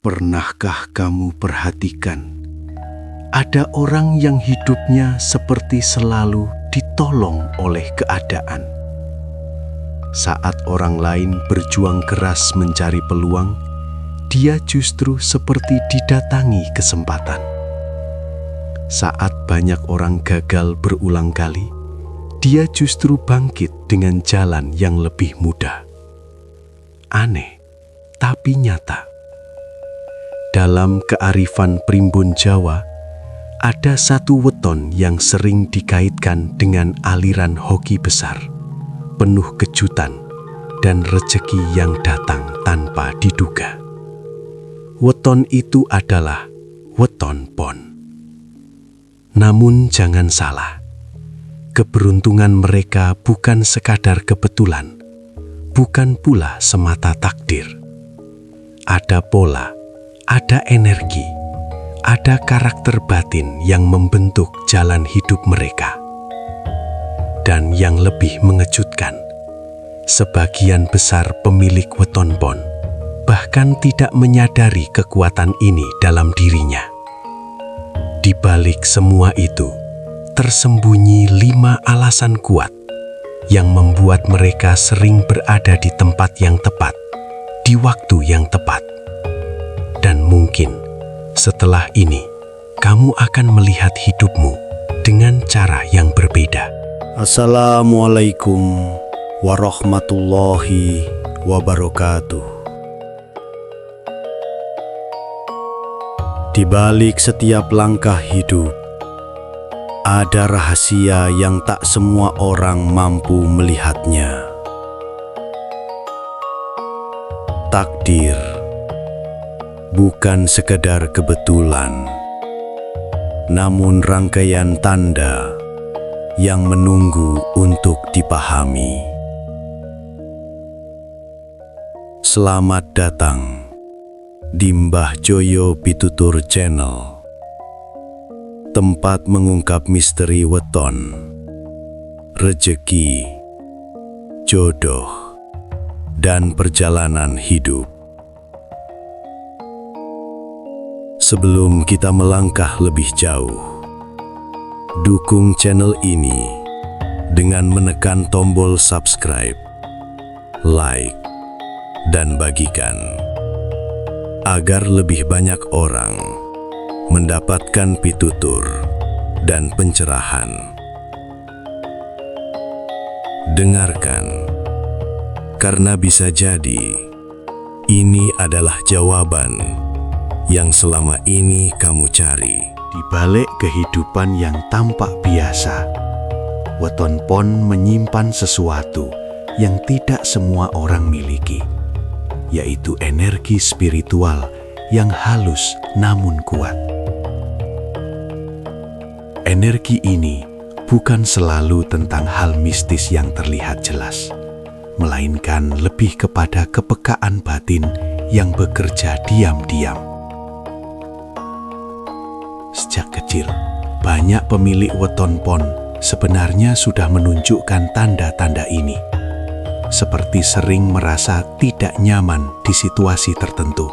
Pernahkah kamu perhatikan, ada orang yang hidupnya seperti selalu ditolong oleh keadaan. Saat orang lain berjuang keras mencari peluang, dia justru seperti didatangi kesempatan. Saat banyak orang gagal berulang kali, dia justru bangkit dengan jalan yang lebih mudah. Aneh, tapi nyata. Dalam kearifan primbon Jawa, ada satu weton yang sering dikaitkan dengan aliran hoki besar, penuh kejutan dan rezeki yang datang tanpa diduga. Weton itu adalah weton pon. Namun jangan salah, keberuntungan mereka bukan sekadar kebetulan, bukan pula semata takdir. Ada pola, ada energi, ada karakter batin yang membentuk jalan hidup mereka. Dan yang lebih mengejutkan, sebagian besar pemilik weton pon bahkan tidak menyadari kekuatan ini dalam dirinya. Di balik semua itu, tersembunyi 5 alasan kuat yang membuat mereka sering berada di tempat yang tepat, di waktu yang tepat. Dan mungkin setelah ini, kamu akan melihat hidupmu dengan cara yang berbeda. Assalamualaikum warahmatullahi wabarakatuh. Di balik setiap langkah hidup, ada rahasia yang tak semua orang mampu melihatnya. Takdir bukan sekedar kebetulan, namun rangkaian tanda yang menunggu untuk dipahami. Selamat datang di Mbah Joyo Pitutur Channel, tempat mengungkap misteri weton, rejeki, jodoh, dan perjalanan hidup. Sebelum kita melangkah lebih jauh, dukung channel ini dengan menekan tombol subscribe, like, dan bagikan, agar lebih banyak orang mendapatkan pitutur dan pencerahan. Dengarkan, karena bisa jadi ini adalah jawaban yang selama ini kamu cari. Di balik kehidupan yang tampak biasa, weton pon menyimpan sesuatu yang tidak semua orang miliki, yaitu energi spiritual yang halus namun kuat. Energi ini bukan selalu tentang hal mistis yang terlihat jelas, melainkan lebih kepada kepekaan batin yang bekerja diam-diam. Sejak kecil, banyak pemilik weton pon sebenarnya sudah menunjukkan tanda-tanda ini, seperti sering merasa tidak nyaman di situasi tertentu,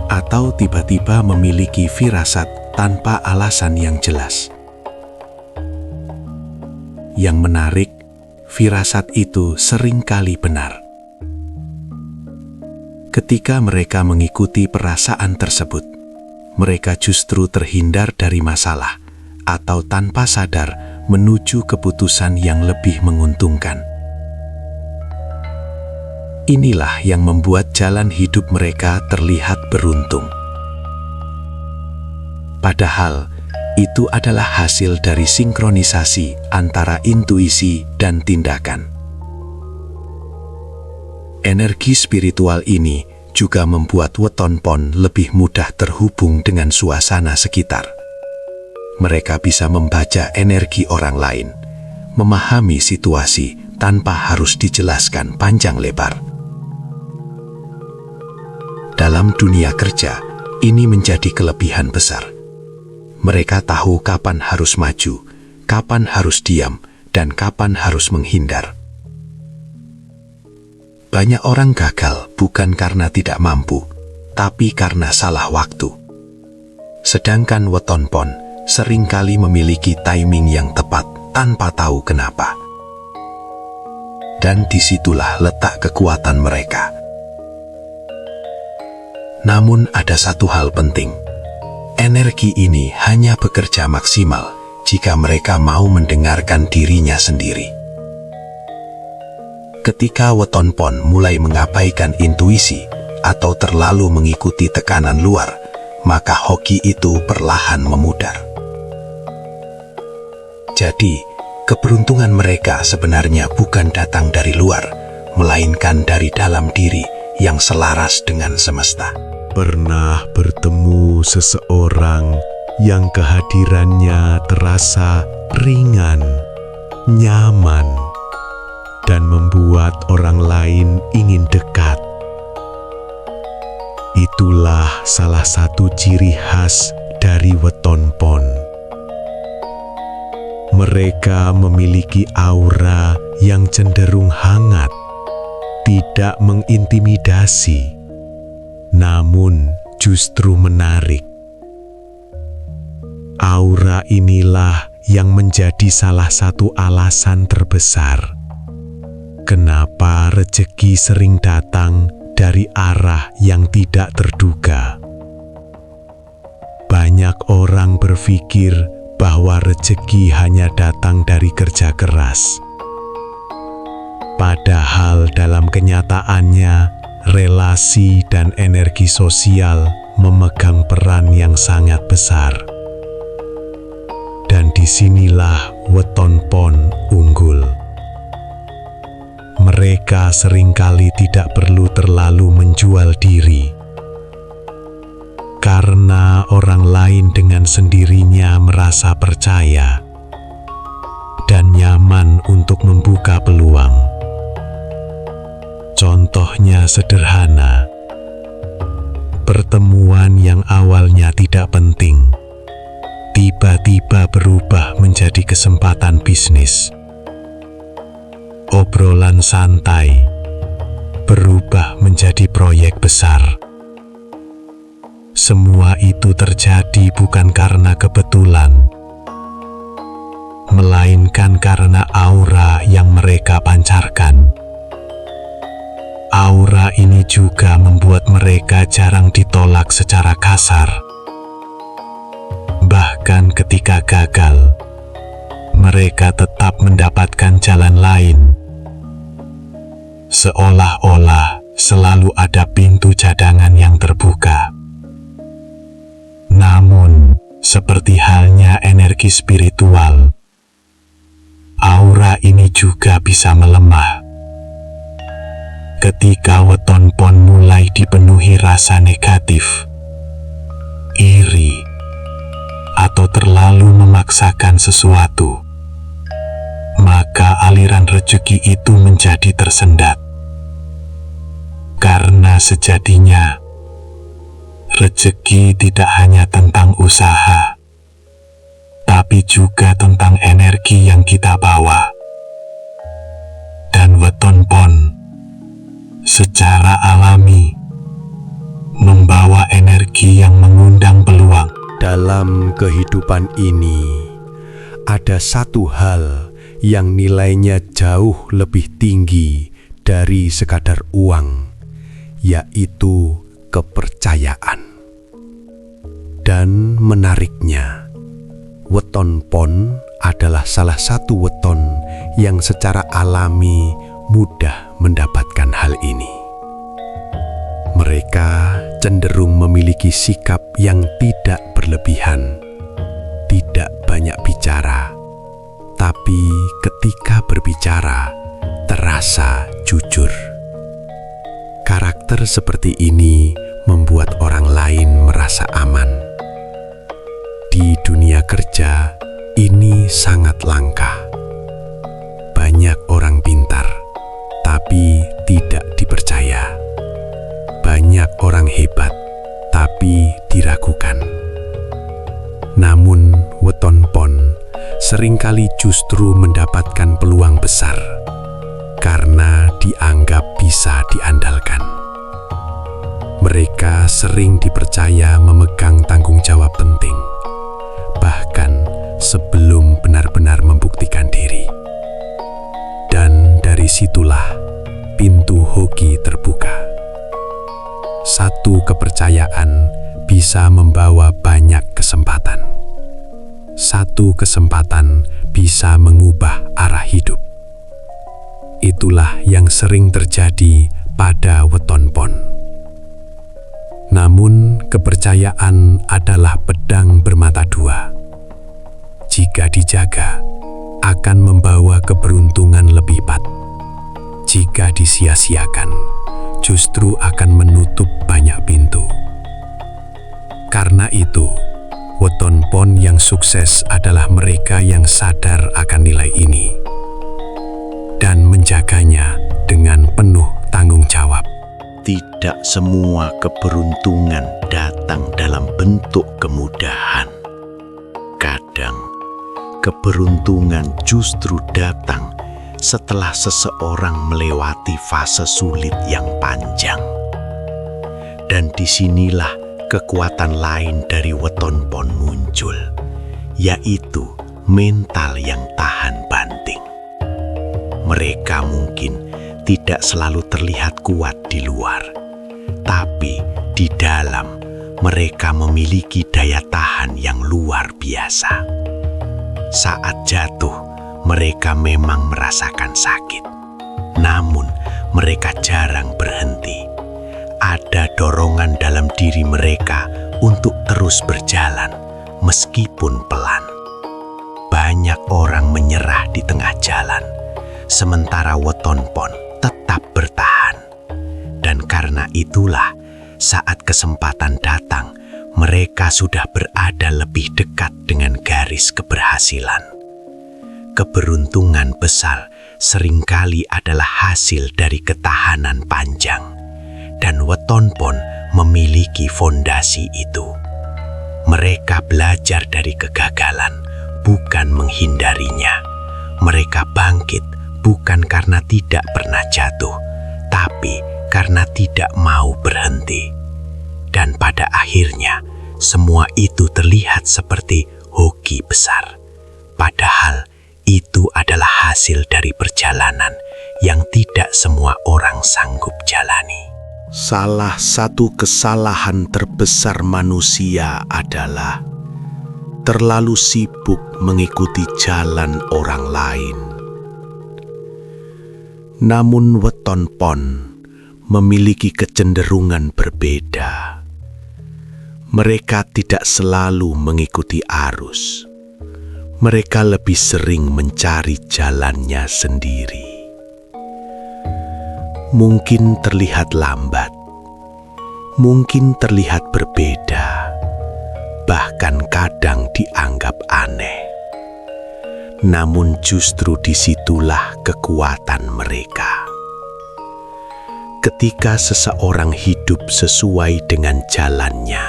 atau tiba-tiba memiliki firasat tanpa alasan yang jelas. Yang menarik, firasat itu seringkali benar. Ketika mereka mengikuti perasaan tersebut, mereka justru terhindar dari masalah atau tanpa sadar menuju keputusan yang lebih menguntungkan. Inilah yang membuat jalan hidup mereka terlihat beruntung. Padahal, itu adalah hasil dari sinkronisasi antara intuisi dan tindakan. Energi spiritual ini juga membuat weton pon lebih mudah terhubung dengan suasana sekitar. Mereka bisa membaca energi orang lain, memahami situasi tanpa harus dijelaskan panjang lebar. Dalam dunia kerja, ini menjadi kelebihan besar. Mereka tahu kapan harus maju, kapan harus diam, dan kapan harus menghindar. Banyak orang gagal bukan karena tidak mampu, tetapi karena salah waktu. Sedangkan weton pon seringkali memiliki timing yang tepat tanpa tahu kenapa. Dan disitulah letak kekuatan mereka. Namun ada satu hal penting. Energi ini hanya bekerja maksimal jika mereka mau mendengarkan dirinya sendiri. Ketika weton pon mulai mengabaikan intuisi atau terlalu mengikuti tekanan luar, maka hoki itu perlahan memudar. Jadi, keberuntungan mereka sebenarnya bukan datang dari luar, melainkan dari dalam diri yang selaras dengan semesta. Pernah bertemu seseorang yang kehadirannya terasa ringan, nyaman, dan membuat orang lain ingin dekat. Itulah salah satu ciri khas dari weton pon. Mereka memiliki aura yang cenderung hangat, tidak mengintimidasi, namun justru menarik. Aura inilah yang menjadi salah satu alasan terbesar kenapa rezeki sering datang dari arah yang tidak terduga. Banyak orang berpikir bahwa rezeki hanya datang dari kerja keras. Padahal dalam kenyataannya, relasi dan energi sosial memegang peran yang sangat besar. Dan disinilah weton pon unggul. Mereka seringkali tidak perlu terlalu menjual diri, karena orang lain dengan sendirinya merasa percaya dan nyaman untuk membuka peluang. Contohnya sederhana, pertemuan yang awalnya tidak penting, tiba-tiba berubah menjadi kesempatan bisnis. Obrolan santai berubah menjadi proyek besar. Semua itu terjadi bukan karena kebetulan, melainkan karena aura yang mereka pancarkan. Aura ini juga membuat mereka jarang ditolak secara kasar. Bahkan ketika gagal, mereka tetap mendapatkan jalan lain. Seolah-olah selalu ada pintu cadangan yang terbuka. Namun, seperti halnya energi spiritual, aura ini juga bisa melemah. Ketika weton pon mulai dipenuhi rasa negatif, iri, atau terlalu memaksakan sesuatu, maka aliran rezeki itu menjadi tersendat. Karena sejatinya, rezeki tidak hanya tentang usaha, tapi juga tentang energi yang kita bawa. Dan weton pon secara alami membawa energi yang mengundang peluang. Dalam kehidupan ini, ada satu hal yang nilainya jauh lebih tinggi dari sekadar uang, yaitu kepercayaan. Dan menariknya, weton pon adalah salah satu weton yang secara alami mudah mendapatkan hal ini. Mereka cenderung memiliki sikap yang tidak berlebihan, tidak banyak bicara, tapi ketika berbicara terasa jujur. Karakter seperti ini membuat orang lain merasa aman. Di dunia kerja, ini sangat langka. Banyak orang pintar, tapi tidak dipercaya. Banyak orang hebat, tapi diragukan. Namun, weton pon seringkali justru mendapatkan peluang besar karena dianggap bisa diandalkan. Mereka sering dipercaya memegang tanggung jawab penting, bahkan sebelum benar-benar membuktikan diri. Dan dari situlah pintu hoki terbuka. Satu kepercayaan bisa membawa banyak kesempatan. Satu kesempatan bisa mengubah arah hidup. Itulah yang sering terjadi pada weton pon. Namun, kepercayaan adalah pedang bermata dua. Jika dijaga, akan membawa keberuntungan lipat. Jika disia-siakan, justru akan menutup banyak pintu. Karena itu, weton pon yang sukses adalah mereka yang sadar akan nilai ini dan menjaganya dengan penuh tanggung jawab. Tidak semua keberuntungan datang dalam bentuk kemudahan. Kadang, keberuntungan justru datang setelah seseorang melewati fase sulit yang panjang. Dan disinilah kekuatan lain dari weton pon muncul, yaitu mental yang tahan banting. Mereka mungkin tidak selalu terlihat kuat di luar, tapi di dalam mereka memiliki daya tahan yang luar biasa. Saat jatuh, mereka memang merasakan sakit, namun mereka jarang berhenti. Ada dorongan dalam diri mereka untuk terus berjalan, meskipun pelan. Banyak orang menyerah di tengah jalan, sementara weton pon tetap bertahan. Dan karena itulah, saat kesempatan datang, mereka sudah berada lebih dekat dengan garis keberhasilan. Keberuntungan besar seringkali adalah hasil dari ketahanan panjang, dan weton pon memiliki fondasi itu. Mereka belajar dari kegagalan, bukan menghindarinya. Mereka bangkit bukan karena tidak pernah jatuh, tapi karena tidak mau berhenti. Dan pada akhirnya, semua itu terlihat seperti hoki besar. Padahal itu adalah hasil dari perjalanan yang tidak semua orang sanggup jalani. Salah satu kesalahan terbesar manusia adalah terlalu sibuk mengikuti jalan orang lain. Namun weton pon memiliki kecenderungan berbeda. Mereka tidak selalu mengikuti arus. Mereka lebih sering mencari jalannya sendiri. Mungkin terlihat lambat, mungkin terlihat berbeda, bahkan kadang dianggap aneh. Namun justru disitulah kekuatan mereka. Ketika seseorang hidup sesuai dengan jalannya,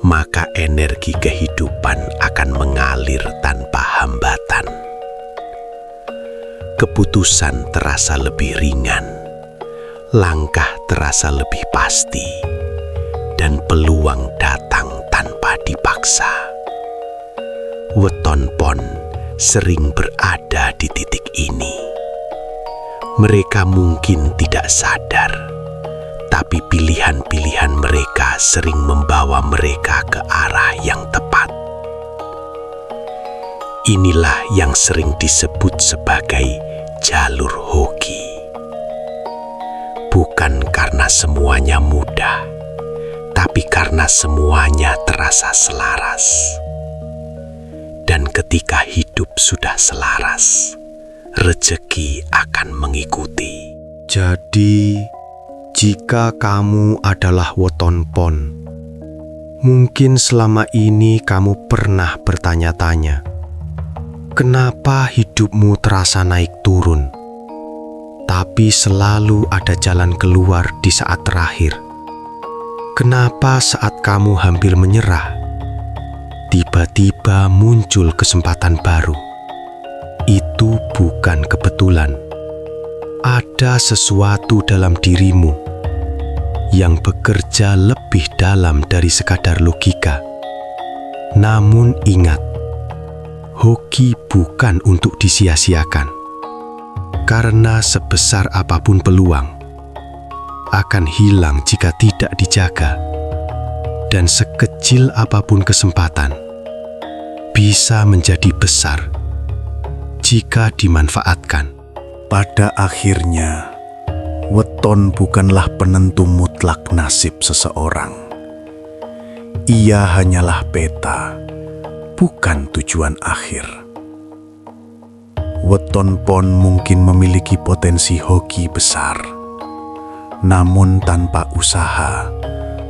maka energi kehidupan akan mengalir tanpa hambatan. Keputusan terasa lebih ringan, langkah terasa lebih pasti, dan peluang datang tanpa dipaksa. Weton pon sering berada di titik ini. Mereka mungkin tidak sadar, tapi pilihan-pilihan mereka sering membawa mereka ke arah yang tepat. Inilah yang sering disebut sebagai jalur hoki. Bukan karena semuanya mudah, tapi karena semuanya terasa selaras. Dan ketika hidup sudah selaras, rezeki akan mengikuti. Jadi, jika kamu adalah weton pon, mungkin selama ini kamu pernah bertanya-tanya, kenapa hidupmu terasa naik turun, tapi selalu ada jalan keluar di saat terakhir? Kenapa saat kamu hampir menyerah, tiba-tiba muncul kesempatan baru? Itu bukan kebetulan. Ada sesuatu dalam dirimu yang bekerja lebih dalam dari sekadar logika. Namun ingat, hoki bukan untuk disia-siakan, karena sebesar apapun peluang, akan hilang jika tidak dijaga, dan sekecil apapun kesempatan, bisa menjadi besar jika dimanfaatkan. Pada akhirnya, weton bukanlah penentu mutlak nasib seseorang. Ia hanyalah peta, bukan tujuan akhir. Weton pon mungkin memiliki potensi hoki besar, namun tanpa usaha,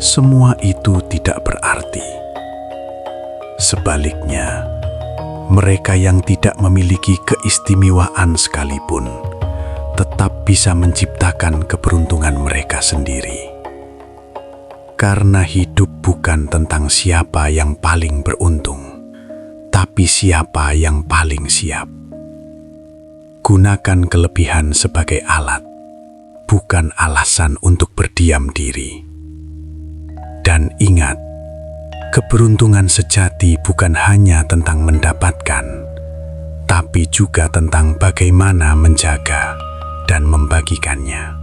semua itu tidak berarti. Sebaliknya, mereka yang tidak memiliki keistimewaan sekalipun tetap bisa menciptakan keberuntungan mereka sendiri. Karena hidup bukan tentang siapa yang paling beruntung, tapi siapa yang paling siap. Gunakan kelebihan sebagai alat, bukan alasan untuk berdiam diri. Dan ingat, keberuntungan sejati bukan hanya tentang mendapatkan, tapi juga tentang bagaimana menjaga dan membagikannya.